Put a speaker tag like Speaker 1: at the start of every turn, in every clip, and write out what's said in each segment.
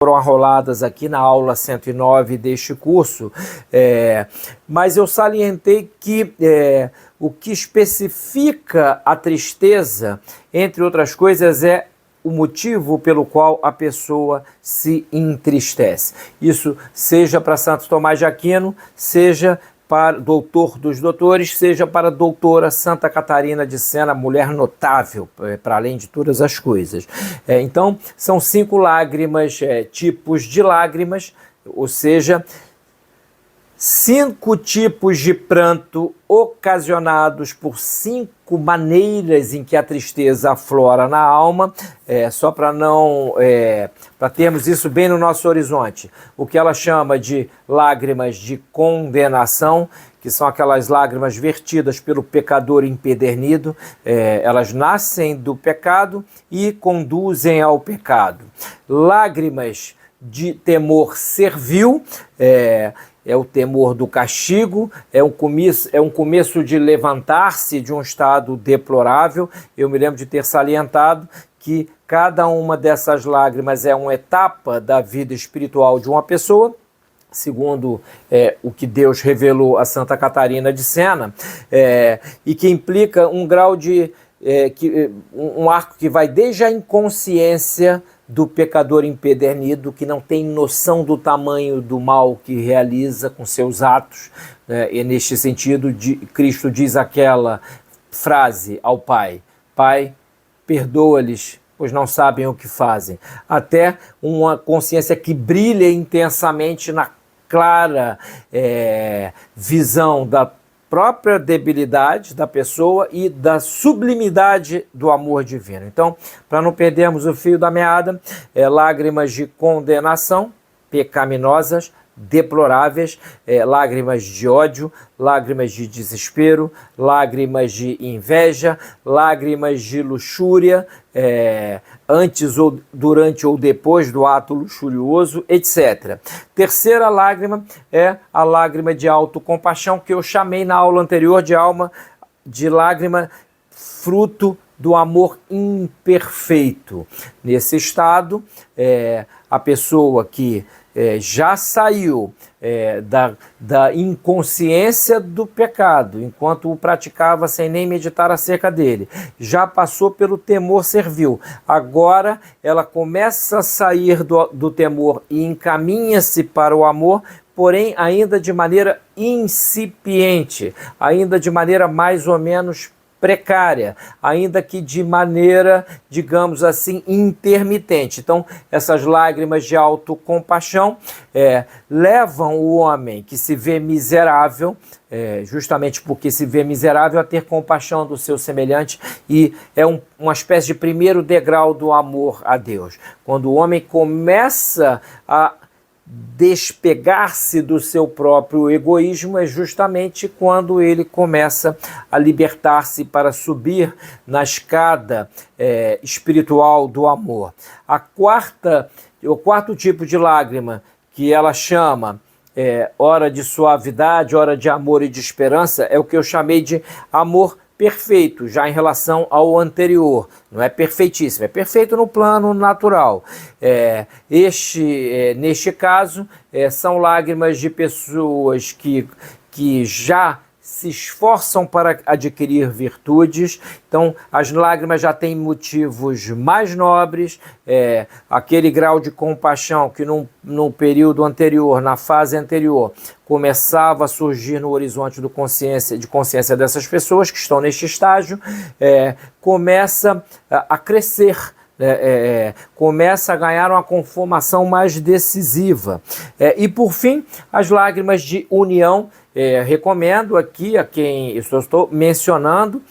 Speaker 1: foram arroladas aqui na aula 109 deste curso, mas eu salientei que o que especifica a tristeza, entre outras coisas, é o motivo pelo qual a pessoa se entristece. Isso seja para Santo Tomás de Aquino, seja para doutor dos doutores, seja para a doutora Santa Catarina de Sena, mulher notável, para além de todas as coisas. Então, são 5 lágrimas, tipos de lágrimas, ou seja, 5 tipos de pranto ocasionados por 5 maneiras em que a tristeza aflora na alma, só para não, para termos isso bem no nosso horizonte. O que ela chama de lágrimas de condenação, que são aquelas lágrimas vertidas pelo pecador empedernido, elas nascem do pecado e conduzem ao pecado. Lágrimas de temor servil, é o temor do castigo, é um começo de levantar-se de um estado deplorável. Eu me lembro de ter salientado que cada uma dessas lágrimas é uma etapa da vida espiritual de uma pessoa, segundo o que Deus revelou a Santa Catarina de Sena, e que implica um grau de um arco que vai desde a inconsciência do pecador empedernido, que não tem noção do tamanho do mal que realiza com seus atos, e neste sentido Cristo diz aquela frase ao Pai: Pai, perdoa-lhes, pois não sabem o que fazem. Até uma consciência que brilha intensamente na clara visão da própria debilidade da pessoa e da sublimidade do amor divino. Então, para não perdermos o fio da meada, lágrimas de condenação, pecaminosas, deploráveis, lágrimas de ódio, lágrimas de desespero, lágrimas de inveja, lágrimas de luxúria, antes ou durante ou depois do ato luxurioso, etc. Terceira lágrima é a lágrima de autocompaixão, que eu chamei na aula anterior de lágrima fruto do amor imperfeito. Nesse estado, a pessoa que já saiu da inconsciência do pecado, enquanto o praticava sem nem meditar acerca dele, já passou pelo temor servil, agora ela começa a sair do temor e encaminha-se para o amor, porém ainda de maneira incipiente, ainda de maneira mais ou menos precária, ainda que de maneira, digamos assim, intermitente. Então, essas lágrimas de autocompaixão levam o homem que se vê miserável, justamente porque se vê miserável, a ter compaixão do seu semelhante, e é uma espécie de primeiro degrau do amor a Deus. Quando o homem começa a despegar-se do seu próprio egoísmo, é justamente quando ele começa a libertar-se para subir na escada espiritual do amor. O quarto tipo de lágrima, que ela chama hora de suavidade, hora de amor e de esperança, é o que eu chamei de amor perfeito, já em relação ao anterior. Não é perfeitíssimo, é perfeito no plano natural. Neste caso, são lágrimas de pessoas que já se esforçam para adquirir virtudes. Então, as lágrimas já têm motivos mais nobres, aquele grau de compaixão que no período anterior, na fase anterior, começava a surgir no horizonte de consciência dessas pessoas que estão neste estágio, começa a crescer, começa a ganhar uma conformação mais decisiva. E, por fim, as lágrimas de união. Recomendo aqui a quem eu estou mencionando,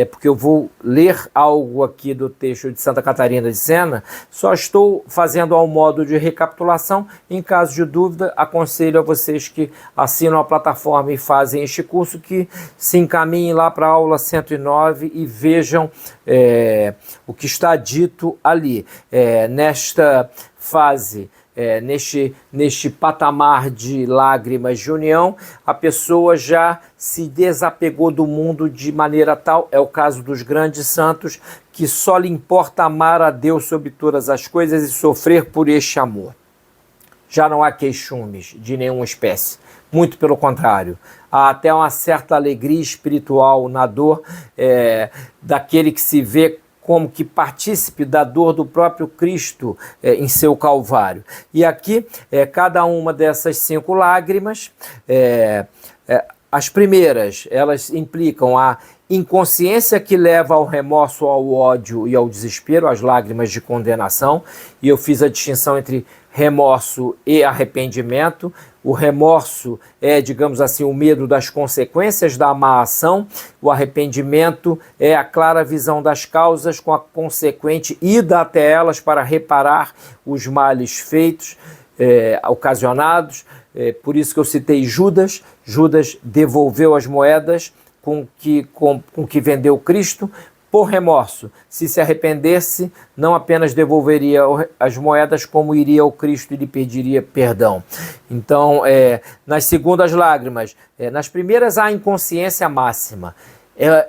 Speaker 1: porque eu vou ler algo aqui do texto de Santa Catarina de Sena, só estou fazendo ao modo de recapitulação. Em caso de dúvida, aconselho a vocês que assinam a plataforma e fazem este curso, que se encaminhem lá para a aula 109 e vejam o que está dito ali. Nesta fase, neste patamar de lágrimas de união, a pessoa já se desapegou do mundo de maneira tal, é o caso dos grandes santos, que só lhe importa amar a Deus sobre todas as coisas e sofrer por este amor. já não há queixumes de nenhuma espécie. Muito pelo contrário, há até uma certa alegria espiritual na dor daquele que se vê como que partícipe da dor do próprio Cristo em seu Calvário. E aqui, cada uma dessas 5 lágrimas, as primeiras, elas implicam a inconsciência que leva ao remorso, ao ódio e ao desespero, as lágrimas de condenação, e eu fiz a distinção entre remorso e arrependimento. O remorso é, digamos assim, o medo das consequências da má ação. O arrependimento é a clara visão das causas com a consequente ida até elas para reparar os males feitos, ocasionados. Por isso que eu citei Judas. Judas devolveu as moedas com que vendeu Cristo por remorso. Se arrependesse, não apenas devolveria as moedas, como iria ao Cristo e lhe pediria perdão. Então, nas segundas lágrimas, nas primeiras há inconsciência máxima.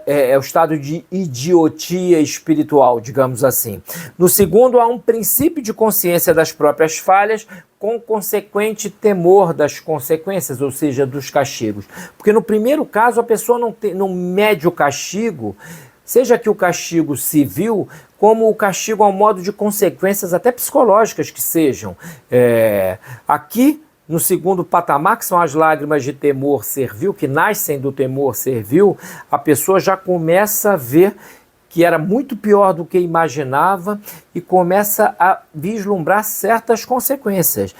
Speaker 1: É o estado de idiotia espiritual, digamos assim. No segundo, há um princípio de consciência das próprias falhas, com consequente temor das consequências, ou seja, dos castigos. Porque no primeiro caso, a pessoa não mede o castigo, seja que o castigo civil, como o castigo ao modo de consequências até psicológicas que sejam. Aqui, no segundo patamar, que são as lágrimas de temor servil, que nascem do temor servil, a pessoa já começa a ver que era muito pior do que imaginava e começa a vislumbrar certas consequências.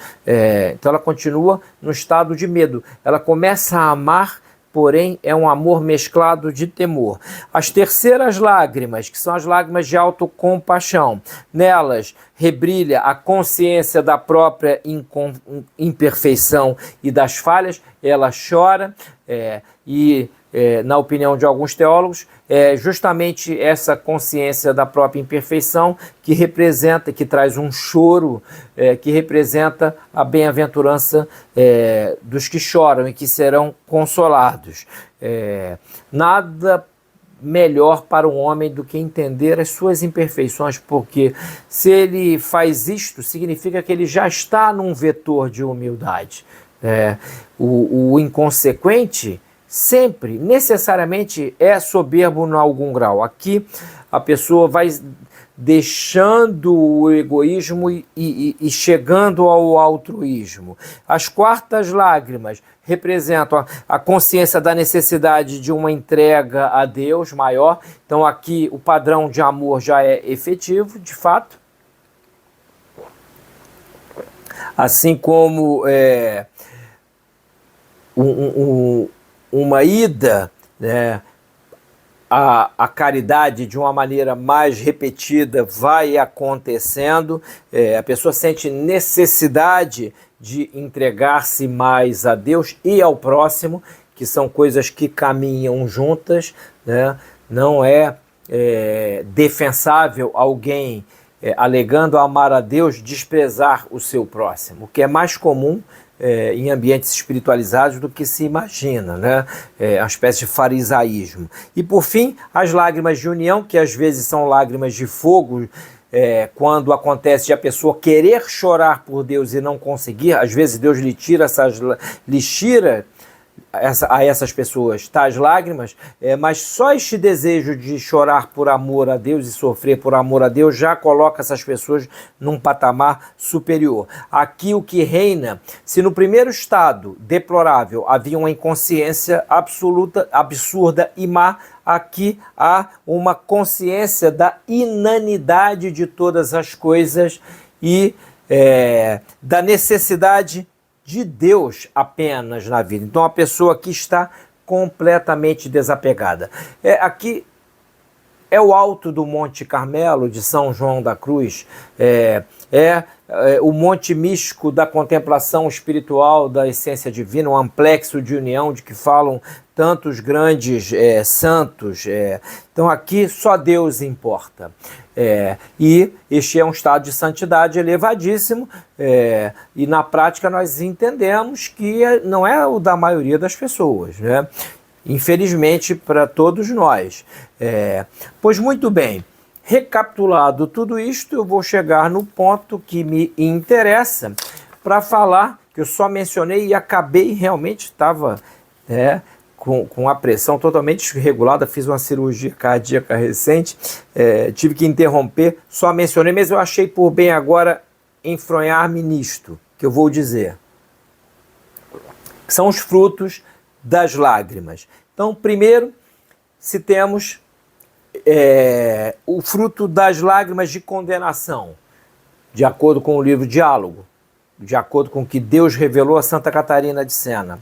Speaker 1: Então ela continua no estado de medo. Ela começa a amar, porém é um amor mesclado de temor. As terceiras lágrimas, que são as lágrimas de autocompaixão, nelas rebrilha a consciência da própria imperfeição e das falhas. Ela chora na opinião de alguns teólogos, é justamente essa consciência da própria imperfeição que traz um choro, que representa a bem-aventurança dos que choram e que serão consolados. Nada melhor para um homem do que entender as suas imperfeições, porque se ele faz isto, significa que ele já está num vetor de humildade. O inconsequente sempre, necessariamente, é soberbo em algum grau. Aqui a pessoa vai deixando o egoísmo e chegando ao altruísmo. As quartas lágrimas representam a consciência da necessidade de uma entrega a Deus maior. Então aqui o padrão de amor já é efetivo, de fato. Assim como uma ida, a caridade de uma maneira mais repetida vai acontecendo, a pessoa sente necessidade de entregar-se mais a Deus e ao próximo, que são coisas que caminham juntas, Não é defensável alguém alegando amar a Deus desprezar o seu próximo, o que é mais comum em ambientes espiritualizados do que se imagina, uma espécie de farisaísmo. E por fim, as lágrimas de união, que às vezes são lágrimas de fogo, quando acontece de a pessoa querer chorar por Deus e não conseguir. Às vezes Deus lhe tira a essas pessoas tais lágrimas, mas só este desejo de chorar por amor a Deus e sofrer por amor a Deus já coloca essas pessoas num patamar superior. Aqui o que reina, se no primeiro estado deplorável havia uma inconsciência absoluta, absurda e má, aqui há uma consciência da inanidade de todas as coisas e da necessidade de Deus apenas na vida. Então a pessoa aqui está completamente desapegada. Aqui é o alto do Monte Carmelo, de São João da Cruz, o monte místico da contemplação espiritual da essência divina, um amplexo de união de que falam tantos grandes santos. Então aqui só Deus importa. E este é um estado de santidade elevadíssimo, e na prática nós entendemos que não é o da maioria das pessoas, infelizmente para todos nós. Pois muito bem, recapitulado tudo isto, eu vou chegar no ponto que me interessa, para falar, que eu só mencionei e acabei, realmente estava com a pressão totalmente desregulada, fiz uma cirurgia cardíaca recente, tive que interromper, só mencionei, mas eu achei por bem agora enfronhar-me nisto, que eu vou dizer. São os frutos das lágrimas. Então, primeiro, citemos o fruto das lágrimas de condenação, de acordo com o livro Diálogo, de acordo com o que Deus revelou a Santa Catarina de Sena.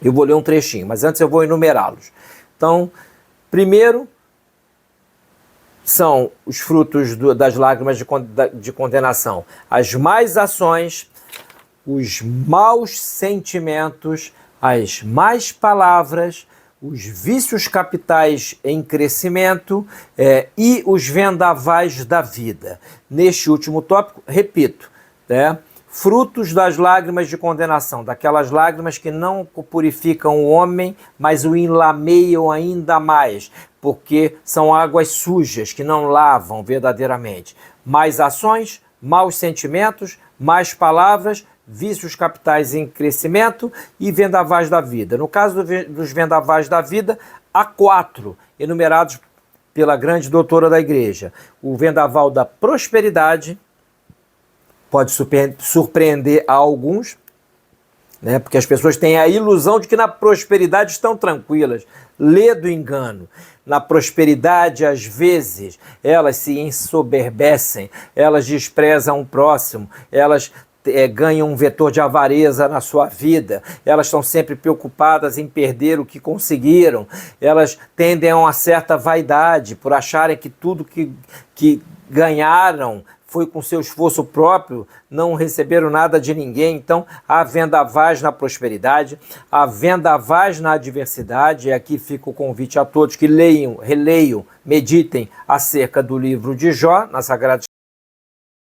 Speaker 1: Eu vou ler um trechinho, mas antes eu vou enumerá-los. Então, primeiro, são os frutos das lágrimas de condenação: as más ações, os maus sentimentos, as más palavras, os vícios capitais em crescimento e os vendavais da vida. Neste último tópico, repito, frutos das lágrimas de condenação, daquelas lágrimas que não purificam o homem, mas o enlameiam ainda mais, porque são águas sujas que não lavam verdadeiramente. Más ações, maus sentimentos, más palavras, vícios capitais em crescimento e vendavais da vida. No caso dos vendavais da vida, há 4 enumerados pela grande doutora da igreja. O vendaval da prosperidade pode surpreender a alguns, porque as pessoas têm a ilusão de que na prosperidade estão tranquilas. Lê do engano. Na prosperidade, às vezes, elas se ensoberbecem, elas desprezam o próximo, elas ganham um vetor de avareza na sua vida, elas estão sempre preocupadas em perder o que conseguiram, elas tendem a uma certa vaidade por acharem que tudo que ganharam foi com seu esforço próprio, não receberam nada de ninguém. Então, há vendavais na prosperidade, há vendavais na adversidade, e aqui fica o convite a todos que leiam, releiam, meditem acerca do livro de Jó, na Sagrada